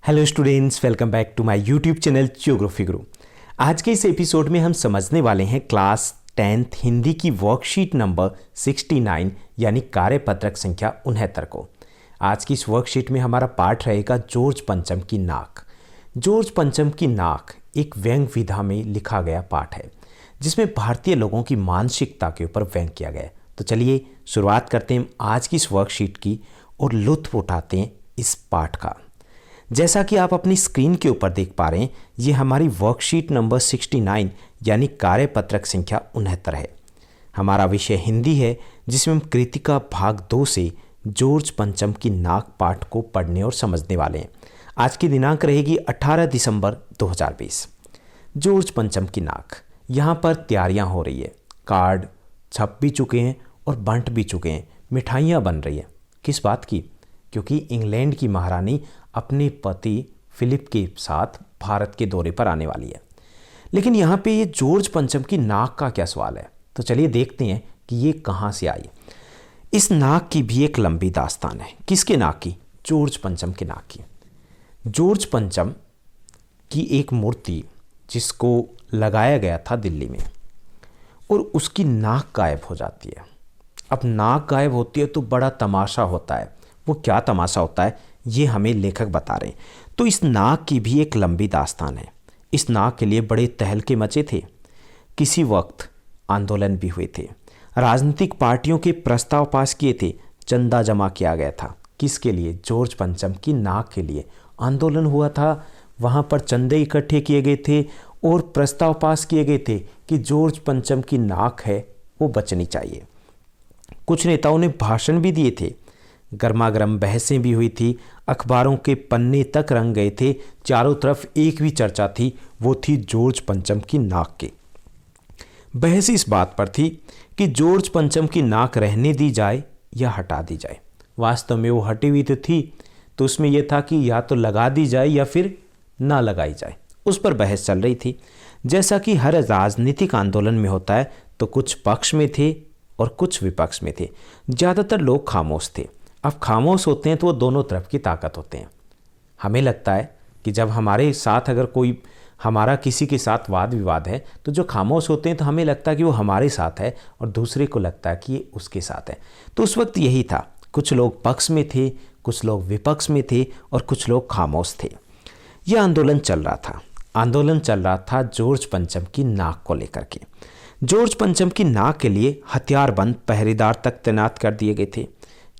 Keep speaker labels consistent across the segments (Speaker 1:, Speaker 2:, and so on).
Speaker 1: Hello students, welcome back to my YouTube channel Geography Guru. आज के इस एपिसोड में हम समझने वाले हैं क्लास 10th हिंदी की वर्कशीट नंबर 69 यानी कार्यपत्रक संख्या 69 को। आज की इस वर्कशीट में हमारा पाठ रहेगा जॉर्ज पंचम की नाक। जॉर्ज पंचम की नाक एक व्यंग विधा में लिखा गया पाठ है जिसमें भारतीय लोगों की मानसिकता के ऊपर व्यंग किया गया है। तो चलिए शुरुआत करते हैं आज की इस वर्कशीट की और लुत्फ उठाते हैं इस पाठ का। जैसा कि आप अपनी स्क्रीन के ऊपर देख पा रहे हैं, ये हमारी वर्कशीट नंबर 69 यानी कार्यपत्रक संख्या 69 है। हमारा विषय हिंदी है जिसमें हम कृतिका भाग 2 से जॉर्ज पंचम की नाक पाठ को पढ़ने और समझने वाले हैं। आज की दिनांक रहेगी 18 दिसंबर 2020। जॉर्ज पंचम की नाक, यहाँ पर तैयारियाँ हो रही है। कार्ड छप भी चुके हैं और बंट भी चुके हैं। मिठाइयाँ बन रही हैं। किस बात की? क्योंकि इंग्लैंड की महारानी अपने पति फिलिप के साथ भारत के दौरे पर आने वाली है। लेकिन यहाँ पे ये जॉर्ज पंचम की नाक का क्या सवाल है, तो चलिए देखते हैं कि ये कहाँ से आई। इस नाक की भी एक लंबी दास्तान है। किसके नाक की? जॉर्ज पंचम के नाक की। जॉर्ज पंचम की एक मूर्ति जिसको लगाया गया था दिल्ली में और उसकी नाक गायब हो जाती है। अब नाक गायब होती है तो बड़ा तमाशा होता है। वो क्या तमाशा होता है ये हमें लेखक बता रहे हैं। तो इस नाक की भी एक लंबी दास्तान है। इस नाक के लिए बड़े तहलके मचे थे। किसी वक्त आंदोलन भी हुए थे। राजनीतिक पार्टियों के प्रस्ताव पास किए थे। चंदा जमा किया गया था। किसके लिए? जॉर्ज पंचम की नाक के लिए आंदोलन हुआ था। वहाँ पर चंदे इकट्ठे किए गए थे और प्रस्ताव पास किए गए थे कि जॉर्ज पंचम की नाक है वो बचनी चाहिए। कुछ नेताओं ने भाषण भी दिए थे। गर्मागर्म बहसें भी हुई थी। अखबारों के पन्ने तक रंग गए थे। चारों तरफ एक भी चर्चा थी, वो थी जॉर्ज पंचम की नाक की। बहस इस बात पर थी कि जॉर्ज पंचम की नाक रहने दी जाए या हटा दी जाए। वास्तव में वो हटी हुई तो थी, तो उसमें यह था कि या तो लगा दी जाए या फिर ना लगाई जाए। उस पर बहस चल रही थी। जैसा कि हर राजनीतिक आंदोलन में होता है, तो कुछ पक्ष में थे और कुछ विपक्ष में थे। ज़्यादातर लोग खामोश थे। अब खामोश होते हैं तो वो दोनों तरफ की ताकत होते हैं। हमें लगता है कि जब हमारे साथ अगर कोई हमारा किसी के साथ वाद विवाद है, तो जो खामोश होते हैं तो हमें लगता है कि वो हमारे साथ है और दूसरे को लगता है कि ये उसके साथ है। तो उस वक्त यही था। कुछ लोग पक्ष में थे, कुछ लोग विपक्ष में थे और कुछ लोग खामोश थे। यह आंदोलन चल रहा था। आंदोलन चल रहा था जॉर्ज पंचम की नाक को लेकर के। जॉर्ज पंचम की नाक के लिए हथियारबंद पहरेदार तक तैनात कर दिए गए थे।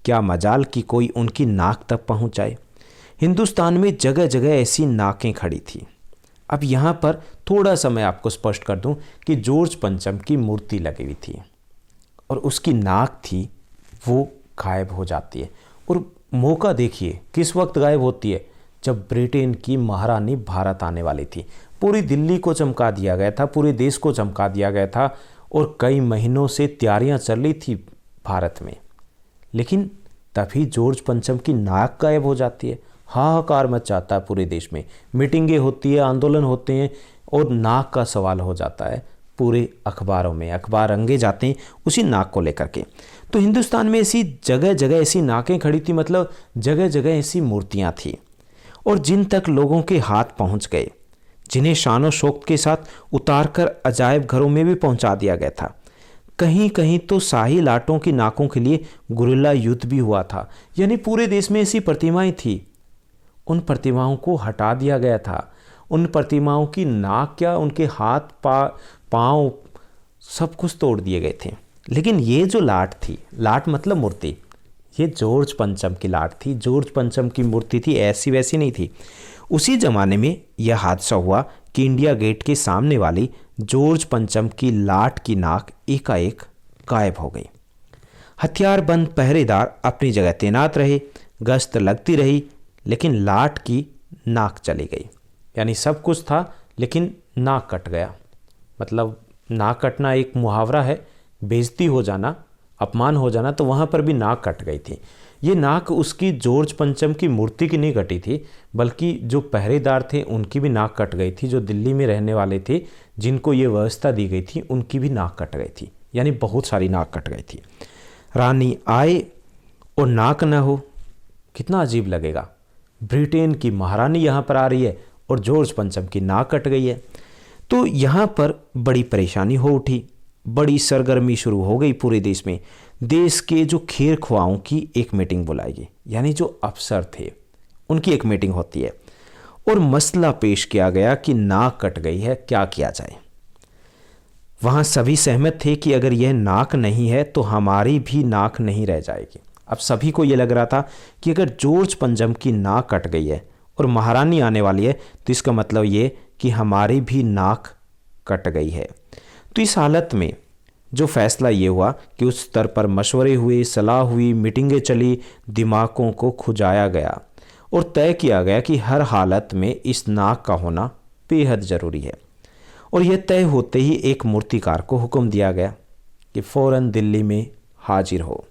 Speaker 1: क्या मजाल कि कोई उनकी नाक तक पहुंच जाए। हिंदुस्तान में जगह जगह ऐसी नाकें खड़ी थी। अब यहाँ पर थोड़ा सा मैं आपको स्पष्ट कर दूं कि जॉर्ज पंचम की मूर्ति लगी हुई थी और उसकी नाक थी वो गायब हो जाती है। और मौका देखिए किस वक्त गायब होती है, जब ब्रिटेन की महारानी भारत आने वाली थी। पूरी दिल्ली को चमका दिया गया था, पूरे देश को चमका दिया गया था और कई महीनों से तैयारियां चल रही थी भारत में। लेकिन तभी जॉर्ज पंचम की नाक गायब हो जाती है। हाहाकार मच जाता है पूरे देश में। मीटिंगें होती है, आंदोलन होते हैं और नाक का सवाल हो जाता है। पूरे अखबारों में अखबार रंगे जाते हैं उसी नाक को लेकर के। तो हिंदुस्तान में ऐसी जगह जगह ऐसी नाकें खड़ी थी, मतलब जगह जगह ऐसी मूर्तियाँ थीं और जिन तक लोगों के हाथ पहुँच गए, जिन्हें शानो शौकत के साथ उतार कर अजायब घरों में भी पहुँचा दिया गया था। कहीं कहीं तो शाही लाटों की नाकों के लिए गुरिल्ला युद्ध भी हुआ था। यानी पूरे देश में ऐसी प्रतिमाएं थी। उन प्रतिमाओं को हटा दिया गया था। उन प्रतिमाओं की नाक क्या, उनके हाथ पाँव सब कुछ तोड़ दिए गए थे। लेकिन ये जो लाट थी, लाट मतलब मूर्ति, ये जॉर्ज पंचम की लाट थी। जॉर्ज पंचम की मूर्ति थी, ऐसी वैसी नहीं थी। उसी ज़माने में यह हादसा हुआ कि इंडिया गेट के सामने वाली जॉर्ज पंचम की लाट की नाक एकाएक गायब हो गई। हथियारबंद पहरेदार अपनी जगह तैनात रहे, गश्त लगती रही, लेकिन लाट की नाक चली गई। यानी सब कुछ था लेकिन नाक कट गया। मतलब नाक कटना एक मुहावरा है, बेइज्जती हो जाना, अपमान हो जाना, तो वहाँ पर भी नाक कट गई थी। ये नाक उसकी जॉर्ज पंचम की मूर्ति की नहीं कटी थी, बल्कि जो पहरेदार थे उनकी भी नाक कट गई थी। जो दिल्ली में रहने वाले थे, जिनको ये व्यवस्था दी गई थी, उनकी भी नाक कट गई थी। यानी बहुत सारी नाक कट गई थी। रानी आए और नाक न हो, कितना अजीब लगेगा। ब्रिटेन की महारानी यहाँ पर आ रही है और जॉर्ज पंचम की नाक कट गई है। तो यहाँ पर बड़ी परेशानी हो उठी, बड़ी सरगर्मी शुरू हो गई पूरे देश में। देश के जो खेर ख्वाहों की एक मीटिंग बुलाई गई, यानी जो अफसर थे उनकी एक मीटिंग होती है और मसला पेश किया गया कि नाक कट गई है, क्या किया जाए। वहाँ सभी सहमत थे कि अगर यह नाक नहीं है तो हमारी भी नाक नहीं रह जाएगी। अब सभी को यह लग रहा था कि अगर जॉर्ज पंचम की नाक कट गई है और महारानी आने वाली है तो इसका मतलब ये कि हमारी भी नाक कट गई है। तो इस हालत में जो फैसला ये हुआ कि उस स्तर पर मशवरे हुए, सलाह हुई, मीटिंगें चली, दिमागों को खुजाया गया और तय किया गया कि हर हालत में इस नाक का होना बेहद ज़रूरी है। और यह तय होते ही एक मूर्तिकार को हुक्म दिया गया कि फ़ौरन दिल्ली में हाजिर हो।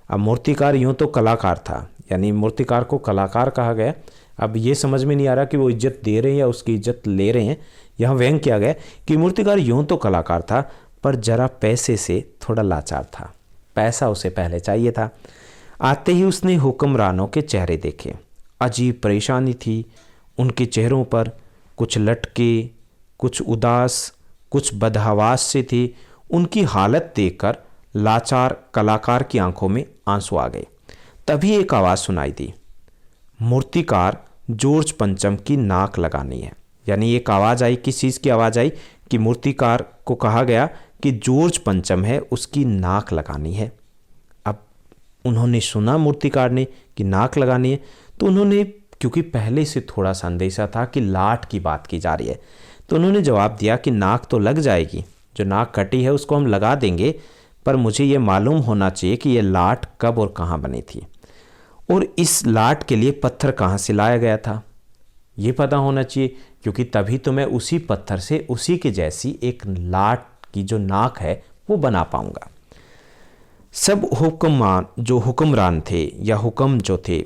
Speaker 1: अब मूर्तिकार यूँ तो कलाकार था, यानी मूर्तिकार को कलाकार कहा गया। अब ये समझ में नहीं आ रहा कि वो इज्जत दे रहे हैं या उसकी इज्जत ले रहे हैं। यहाँ व्यंग किया गया कि मूर्तिकार यूँ तो कलाकार था पर जरा पैसे से थोड़ा लाचार था, पैसा उसे पहले चाहिए था। आते ही उसने हुक्मरानों के चेहरे देखे, अजीब परेशानी थी उनके चेहरों पर, कुछ लटके, कुछ उदास, कुछ बदहवास से थे। उनकी हालत देखकर लाचार कलाकार की आंखों में आंसू आ गए। तभी एक आवाज़ सुनाई दी, मूर्तिकार जॉर्ज पंचम की नाक लगानी है। यानी एक आवाज़ आई, किस चीज़ की आवाज़ आई कि मूर्तिकार को कहा गया कि जॉर्ज पंचम है उसकी नाक लगानी है। अब उन्होंने सुना मूर्तिकार ने कि नाक लगानी है, तो उन्होंने, क्योंकि पहले से थोड़ा सा अंदेशा था कि लाट की बात की जा रही है, तो उन्होंने जवाब दिया कि नाक तो लग जाएगी, जो नाक कटी है उसको हम लगा देंगे, पर मुझे ये मालूम होना चाहिए कि यह लाट कब और कहाँ बनी थी और इस लाट के लिए पत्थर कहाँ से लाया गया था, ये पता होना चाहिए, क्योंकि तभी तो मैं उसी पत्थर से उसी के जैसी एक लाट की जो नाक है वो बना पाऊंगा। सब हुक्मरान थे या हुक्म जो थे,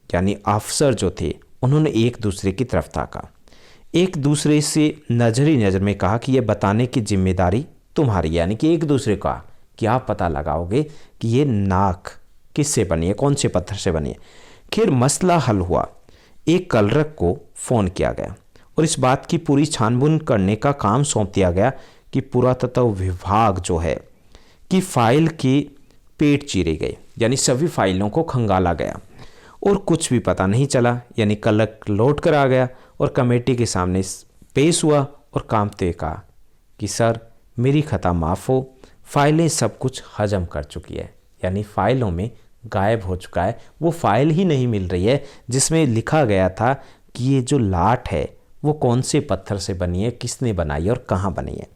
Speaker 1: यानी अफसर जो थे, उन्होंने एक दूसरे की तरफ ताका, एक दूसरे से नज़र ही नज़र में कहा कि यह बताने की जिम्मेदारी तुम्हारी, यानी कि एक दूसरे का कि आप पता लगाओगे कि ये नाक किससे बनी है, कौन से पत्थर से बनी है। खैर मसला हल हुआ। एक कलरक को फ़ोन किया गया और इस बात की पूरी छानबीन करने का काम सौंप दिया गया कि पुरातत्व विभाग जो है कि फाइल के पेट चीरे गए, यानी सभी फाइलों को खंगाला गया और कुछ भी पता नहीं चला। यानी कलरक लौट कर आ गया और कमेटी के सामने पेश हुआ और कांपते कहा कि सर मेरी खता माफ़ हो, फाइलें सब कुछ हजम कर चुकी है। यानी फाइलों में गायब हो चुका है, वो फाइल ही नहीं मिल रही है जिसमें लिखा गया था कि ये जो लाट है वो कौन से पत्थर से बनी है, किसने बनाई और कहाँ बनी है।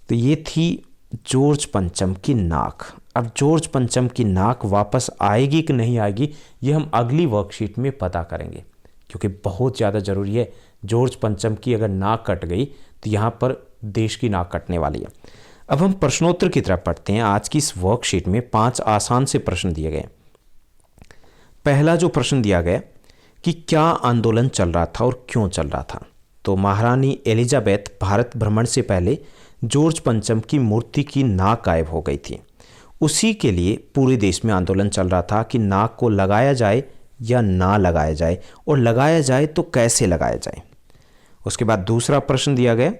Speaker 1: तो ये थी जॉर्ज पंचम की नाक। अब जॉर्ज पंचम की नाक वापस आएगी कि नहीं आएगी ये हम अगली वर्कशीट में पता करेंगे, क्योंकि बहुत ज़्यादा ज़रूरी है। जॉर्ज पंचम की अगर नाक कट गई तो यहाँ पर देश की नाक कटने वाली है। अब हम प्रश्नोत्तर की तरफ पढ़ते हैं। आज की इस वर्कशीट में 5 आसान से प्रश्न दिए गए। पहला जो प्रश्न दिया गया कि क्या आंदोलन चल रहा था और क्यों चल रहा था। तो महारानी एलिजाबेथ भारत भ्रमण से पहले जॉर्ज पंचम की मूर्ति की नाक गायब हो गई थी। उसी के लिए पूरे देश में आंदोलन चल रहा था कि नाक को लगाया जाए या ना लगाया जाए, और लगाया जाए तो कैसे लगाया जाए। उसके बाद दूसरा प्रश्न दिया गया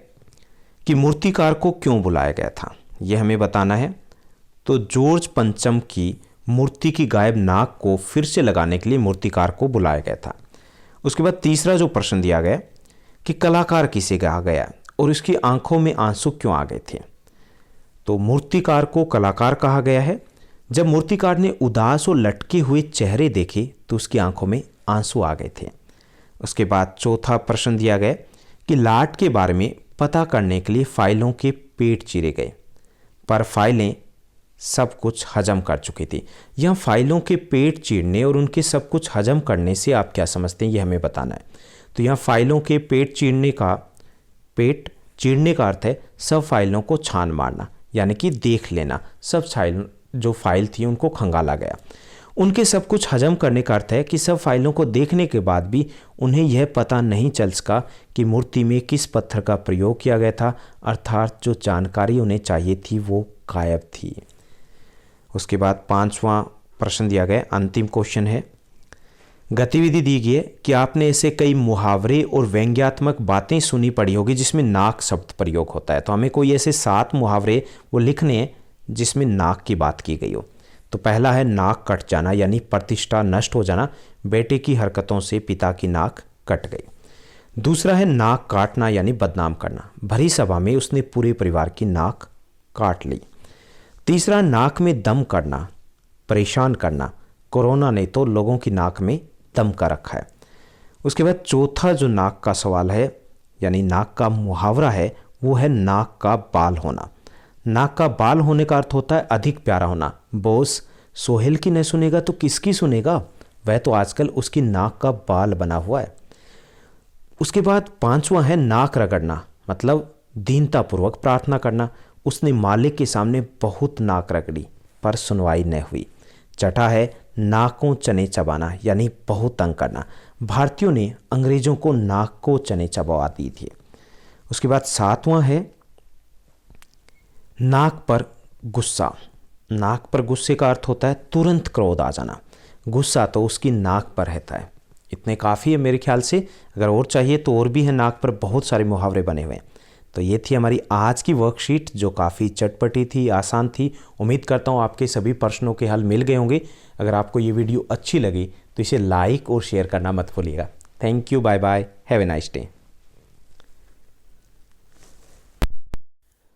Speaker 1: कि मूर्तिकार को क्यों बुलाया गया था, यह हमें बताना है। तो जॉर्ज पंचम की मूर्ति की गायब नाक को फिर से लगाने के लिए मूर्तिकार को बुलाया गया था। उसके बाद तीसरा जो प्रश्न दिया गया कि कलाकार किसे कहा गया और उसकी आंखों में आंसू क्यों आ गए थे। तो मूर्तिकार को कलाकार कहा गया है। जब मूर्तिकार ने उदास और लटके हुए चेहरे देखे तो उसकी आंखों में आंसू आ गए थे। उसके बाद चौथा प्रश्न दिया गया कि लाट के बारे में पता करने के लिए फाइलों के पेट चीरे गए, पर फाइलें सब कुछ हजम कर चुकी थी। यह फाइलों के पेट चीरने और उनके सब कुछ हजम करने से आप क्या समझते हैं, ये हमें बताना है। तो यहाँ फाइलों के पेट चीरने का अर्थ है सब फाइलों को छान मारना, यानी कि देख लेना। सब जो फाइल थी उनको खंगाला गया। उनके सब कुछ हजम करने का अर्थ है कि सब फाइलों को देखने के बाद भी उन्हें यह पता नहीं चल सका कि मूर्ति में किस पत्थर का प्रयोग किया गया था, अर्थात जो जानकारी उन्हें चाहिए थी वो गायब थी। उसके बाद 5वां प्रश्न दिया गया, अंतिम क्वेश्चन है गतिविधि दी गई है कि आपने ऐसे कई मुहावरे और व्यंग्यात्मक बातें सुनी पड़ी होगी जिसमें नाक शब्द प्रयोग होता है। तो हमें कोई ऐसे 7 मुहावरे वो लिखने हैं जिसमें नाक की बात की गई हो। तो पहला है नाक कट जाना, यानी प्रतिष्ठा नष्ट हो जाना। बेटे की हरकतों से पिता की नाक कट गई। दूसरा है नाक काटना, यानी बदनाम करना। भरी सभा में उसने पूरे परिवार की नाक काट ली। तीसरा नाक में दम करना, परेशान करना। कोरोना ने तो लोगों की नाक में दम कर रखा है। उसके बाद चौथा जो नाक का सवाल है, यानी नाक का मुहावरा है, वो है नाक का बाल होना। नाक का बाल होने का अर्थ होता है अधिक प्यारा होना। बॉस सोहेल की नहीं सुनेगा तो किसकी सुनेगा, वह तो आजकल उसकी नाक का बाल बना हुआ है। उसके बाद 5वां है नाक रगड़ना, मतलब दीनतापूर्वक प्रार्थना करना। उसने मालिक के सामने बहुत नाक रगड़ी पर सुनवाई न हुई। छठा है नाकों चने चबाना, यानी बहुत तंग करना। भारतीयों ने अंग्रेजों को नाक को चने चबवा दी थी। उसके बाद 7वां है नाक पर गुस्सा। नाक पर गुस्से का अर्थ होता है तुरंत क्रोध आ जाना। गुस्सा तो उसकी नाक पर रहता है। इतने काफ़ी है मेरे ख्याल से, अगर और चाहिए तो और भी है, नाक पर बहुत सारे मुहावरे बने हुए हैं। तो ये थी हमारी आज की वर्कशीट जो काफ़ी चटपटी थी, आसान थी। उम्मीद करता हूँ आपके सभी प्रश्नों के हल मिल गए होंगे। अगर आपको ये वीडियो अच्छी लगी तो इसे लाइक और शेयर करना मत भूलिएगा। Thank you, bye bye, have a nice day.